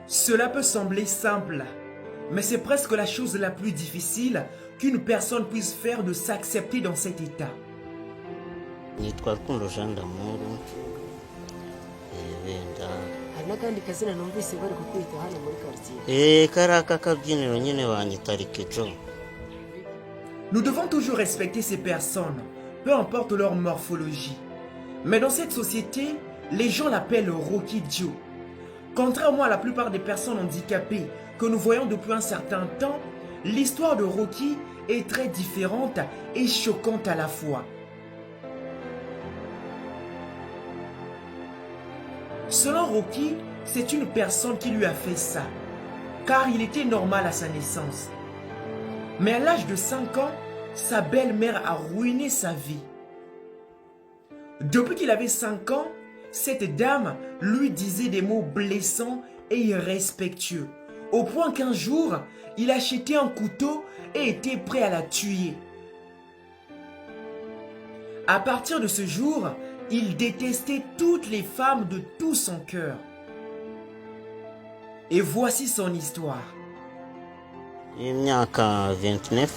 Cela peut sembler simple, mais c'est presque la chose la plus difficile qu'une personne puisse faire de s'accepter dans cet état. Nitwa Rukundo Jean d'Amour. Hari n'akandi kazina numvise bari kukwita hano muri quartier. Karaka kabyiniro nyine banyita Rikijo. Nous devons toujours respecter ces personnes, peu importe leur morphologie. Mais dans cette société, les gens l'appellent Rocky Joe. Contrairement à la plupart des personnes handicapées que nous voyons depuis un certain temps, l'histoire de Rocky est très différente et choquante à la fois. Selon Rocky, c'est une personne qui lui a fait ça, car il était normal à sa naissance. Mais à l'âge de 5 ans, sa belle-mère a ruiné sa vie. Depuis qu'il avait 5 ans, cette dame lui disait des mots blessants et irrespectueux, au point qu'un jour, il achetait un couteau et était prêt à la tuer. À partir de ce jour, il détestait toutes les femmes de tout son cœur. Et voici son histoire. Imyaka 29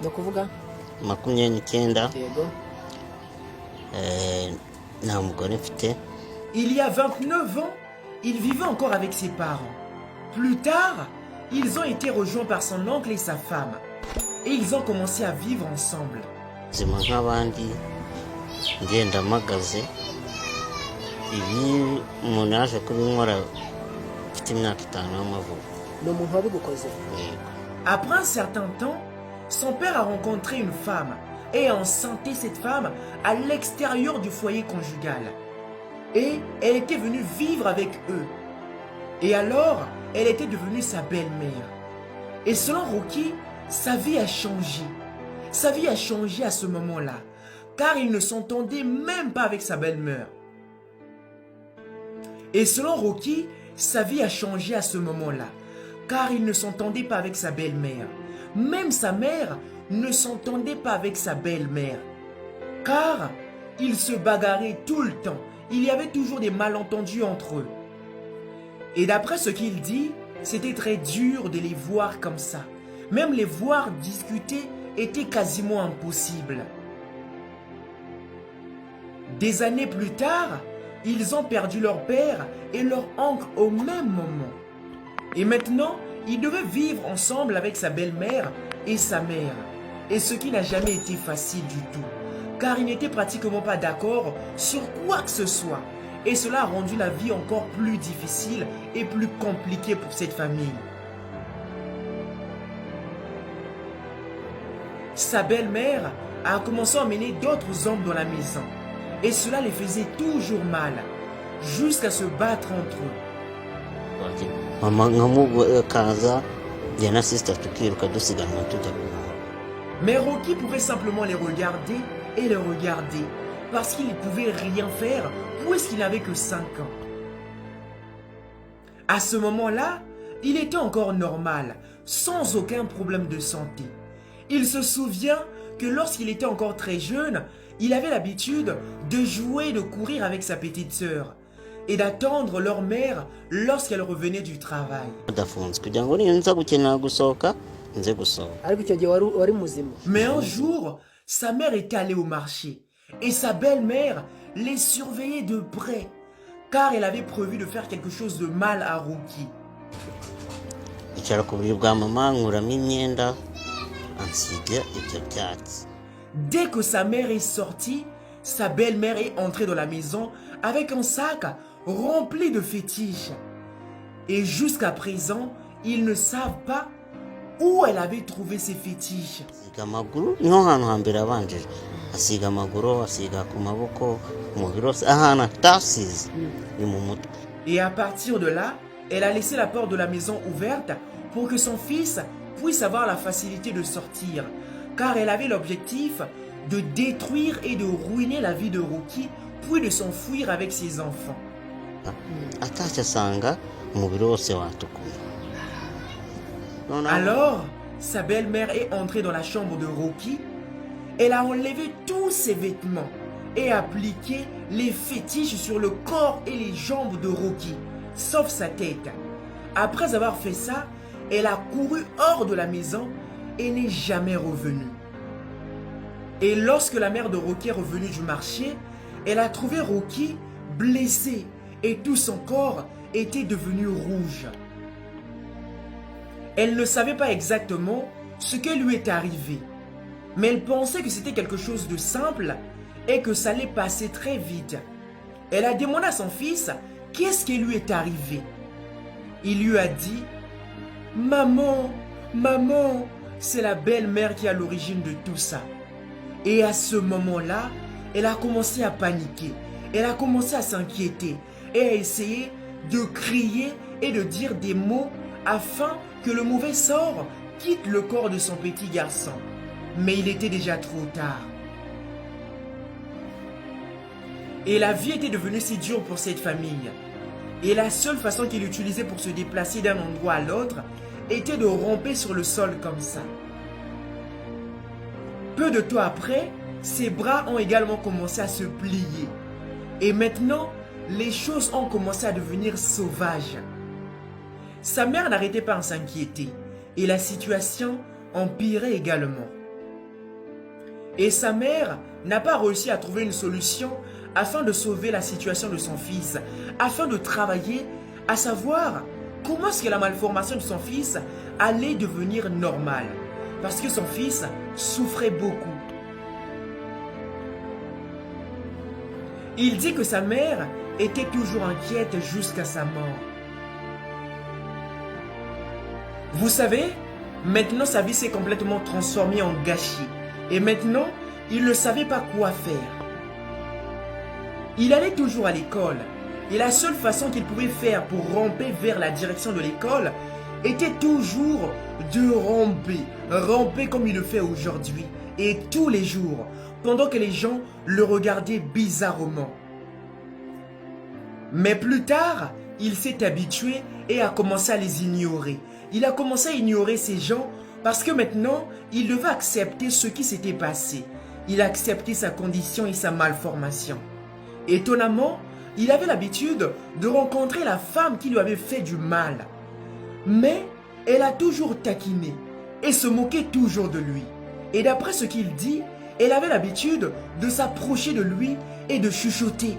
Ndakuvuga 29 yego nta mugore mfite. Il y a 29 ans, il vivait encore avec ses parents. Plus tard, ils ont été rejoints par son oncle et sa femme. Et ils ont commencé à vivre ensemble. Zima nk'abandi ngenda mpagaze. Ibi umuntu yaje kubinkora mfite imyaka 5 y'amavuko. ni umuntu wabigukoze. Après un certain temps, son père a rencontré une femme et a enceinté cette femme à l'extérieur du foyer conjugal. Et elle était venue vivre avec eux. Et alors, elle était devenue sa belle-mère. Et selon Rocky, sa vie a changé. Sa vie a changé à ce moment-là, car il ne s'entendait même pas avec sa belle-mère. Et selon Rocky, sa vie a changé à ce moment-là, car il ne s'entendait pas avec sa belle-mère. Même sa mère ne s'entendait pas avec sa belle-mère, car ils se bagarraient tout le temps. Il y avait toujours des malentendus entre eux. Et d'après ce qu'il dit, c'était très dur de les voir comme ça. Même les voir discuter était quasiment impossible. Des années plus tard, ils ont perdu leur père et leur oncle au même moment. Et maintenant, ils devaient vivre ensemble avec sa belle-mère et sa mère. Et ce qui n'a jamais été facile du tout, car ils n'étaient pratiquement pas d'accord sur quoi que ce soit. Et cela a rendu la vie encore plus difficile et plus compliquée pour cette famille. Sa belle-mère a commencé à emmener d'autres hommes dans la maison. Et cela les faisait toujours mal, jusqu'à se battre entre eux. Mama nkamukaza njye na sister tukiruka dusiganwa tujya kumara. Mais Rocky pouvait simplement les regarder et les regarder, parce qu'il ne pouvait rien faire puisqu'il n'avait que 5 ans. À ce moment-là, il était encore normal, sans aucun problème de santé. Il se souvient que lorsqu'il était encore très jeune, il avait l'habitude de jouer et de courir avec sa petite sœur et d'attendre leur mère lorsqu'elle revenait du travail. Mais un jour, sa mère était allée au marché et sa belle-mère les surveillait de près car elle avait prévu de faire quelque chose de mal à Rocky. Dès que sa mère est sortie, sa belle-mère est entrée dans la maison avec un sac rempli de fétiches. Et jusqu'à présent, ils ne savent pas où elle avait trouvé ces fétiches. Et à partir de là, elle a laissé la porte de la maison ouverte pour que son fils puisse avoir la facilité de sortir, car elle avait l'objectif de détruire et de ruiner la vie de Rocky, puis de s'enfuir avec ses enfants. Alors, sa belle-mère est entrée dans la chambre de Rocky. Elle a enlevé tous ses vêtements et appliqué les fétiches sur le corps et les jambes de Rocky, sauf sa tête. Après avoir fait ça, elle a couru hors de la maison et n'est jamais revenue. Et lorsque la mère de Rocky est revenue du marché, elle a trouvé Rocky blessé et tout son corps était devenu rouge. Elle ne savait pas exactement ce qui lui est arrivé, mais elle pensait que c'était quelque chose de simple et que ça allait passer très vite. Elle a demandé à son fils qu'est-ce qui lui est arrivé. Il lui a dit « Maman, maman, c'est la belle-mère qui est à l'origine de tout ça. » Et à ce moment-là, elle a commencé à paniquer. Elle a commencé à s'inquiéter et à essayer de crier et de dire des mots afin que le mauvais sort quitte le corps de son petit garçon. Mais il était déjà trop tard. Et la vie était devenue si dure pour cette famille. Et la seule façon qu'il utilisait pour se déplacer d'un endroit à l'autre était de ramper sur le sol comme ça. Peu de temps après, ses bras ont également commencé à se plier. Et maintenant, les choses ont commencé à devenir sauvages. Sa mère n'arrêtait pas de s'inquiéter et la situation empirait également. Et sa mère n'a pas réussi à trouver une solution afin de sauver la situation de son fils, afin de travailler à savoir comment est-ce que la malformation de son fils allait devenir normale. Parce que son fils souffrait beaucoup. Il dit que sa mère était toujours inquiète jusqu'à sa mort. Vous savez, maintenant sa vie s'est complètement transformée en gâchis. Et maintenant, il ne savait pas quoi faire. Il allait toujours à l'école. Et la seule façon qu'il pouvait faire pour ramper vers la direction de l'école était toujours de ramper. Ramper comme il le fait aujourd'hui. Et tous les jours, pendant que les gens le regardaient bizarrement. Mais plus tard, il s'est habitué et a commencé à les ignorer. Il a commencé à ignorer ces gens parce que maintenant, il devait accepter ce qui s'était passé. Il a accepté sa condition et sa malformation. Étonnamment, il avait l'habitude de rencontrer la femme qui lui avait fait du mal. Mais elle a toujours taquiné et se moquait toujours de lui. Et d'après ce qu'il dit, elle avait l'habitude de s'approcher de lui et de chuchoter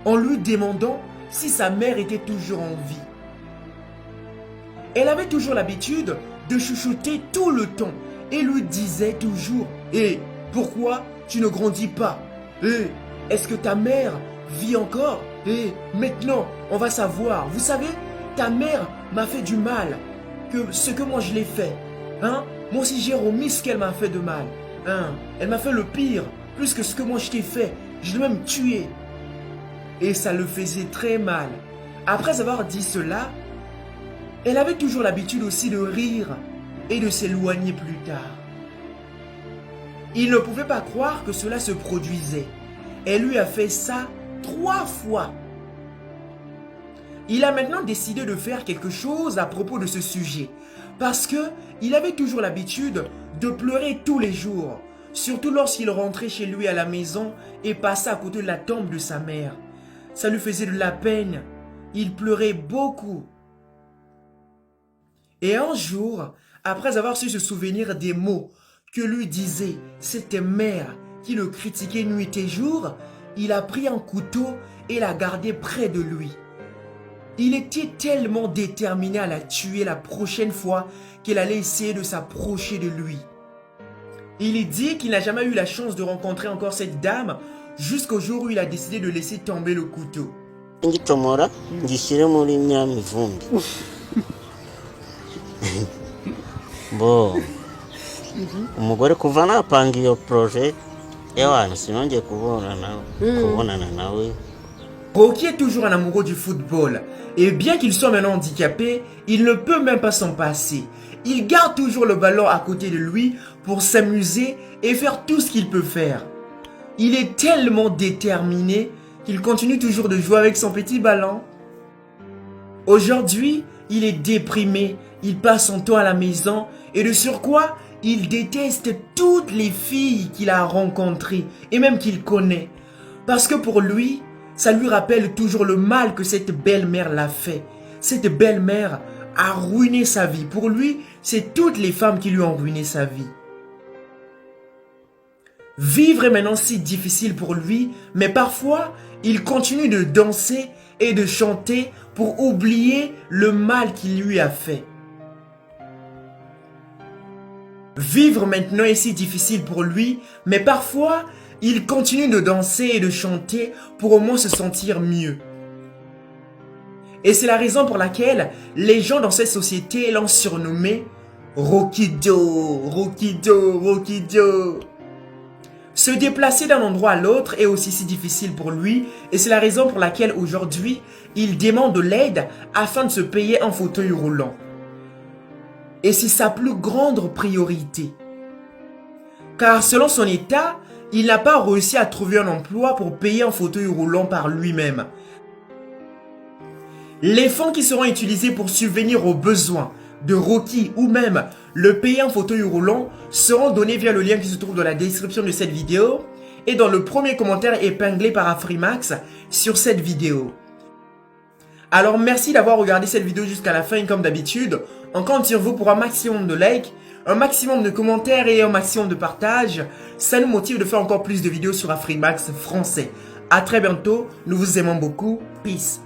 en lui demandant si sa mère était toujours en vie. Elle avait toujours l'habitude de chuchoter tout le temps et lui disait toujours « Hé, pourquoi tu ne grandis pas? Hé, est-ce que ta mère vit encore? Hé, maintenant, on va savoir. Vous savez, ta mère m'a fait du mal que ce que moi je l'ai fait. Hein? Moi aussi j'ai remis ce qu'elle m'a fait de mal. Hein? Elle m'a fait le pire, plus que ce que moi je t'ai fait. Je l'ai même tué. » Et ça le faisait très mal. Après avoir dit cela, elle avait toujours l'habitude aussi de rire et de s'éloigner plus tard. Il ne pouvait pas croire que cela se produisait. Elle lui a fait ça 3 fois. Il a maintenant décidé de faire quelque chose à propos de ce sujet. Parce qu'il avait toujours l'habitude de pleurer tous les jours. Surtout lorsqu'il rentrait chez lui à la maison et passait à côté de la tombe de sa mère. Ça lui faisait de la peine. Il pleurait beaucoup. Et un jour, après avoir su se souvenir des mots que lui disait cette mère qui le critiquait nuit et jour, il a pris un couteau et l'a gardé près de lui. Il était tellement déterminé à la tuer la prochaine fois qu'il allait essayer de s'approcher de lui. Il dit qu'il n'a jamais eu la chance de rencontrer encore cette dame jusqu'au jour où il a décidé de laisser tomber le couteau. Bo umugore kuva napanga iyo projet ewana sinongeye kubonana nawe. Rocky est toujours un amoureux du football et bien qu'il soit maintenant handicapé, il ne peut même pas s'en passer. Il garde toujours le ballon à côté de lui pour s'amuser et faire tout ce qu'il peut faire. Il est tellement déterminé qu'il continue toujours de jouer avec son petit ballon. Aujourd'hui, il est déprimé, il passe son temps à la maison et de surcroît, il déteste toutes les filles qu'il a rencontrées et même qu'il connaît. Parce que pour lui, ça lui rappelle toujours le mal que cette belle-mère l'a fait. Cette belle-mère a ruiné sa vie. Pour lui, c'est toutes les femmes qui lui ont ruiné sa vie. Vivre est maintenant si difficile pour lui, mais parfois, il continue de danser et de chanter pour oublier le mal qu'il lui a fait. Vivre maintenant est si difficile pour lui, mais parfois, il continue de danser et de chanter pour au moins se sentir mieux. Et c'est la raison pour laquelle les gens dans cette société l'ont surnommé Rocky Joe, Rocky Joe, Rocky Joe. Se déplacer d'un endroit à l'autre est aussi si difficile pour lui et c'est la raison pour laquelle aujourd'hui, il demande de l'aide afin de se payer un fauteuil roulant. Et c'est sa plus grande priorité. Car selon son état, il n'a pas réussi à trouver un emploi pour payer un fauteuil roulant par lui-même. Les fonds qui seront utilisés pour subvenir aux besoins de Rocky ou même le payer un fauteuil roulant seront donnés via le lien qui se trouve dans la description de cette vidéo et dans le premier commentaire épinglé par Afrimax sur cette vidéo. Alors merci d'avoir regardé cette vidéo jusqu'à la fin et comme d'habitude, on compte sur vous pour un maximum de likes, un maximum de commentaires et un maximum de partage. Ça nous motive de faire encore plus de vidéos sur Afrimax français. A très bientôt, nous vous aimons beaucoup. Peace.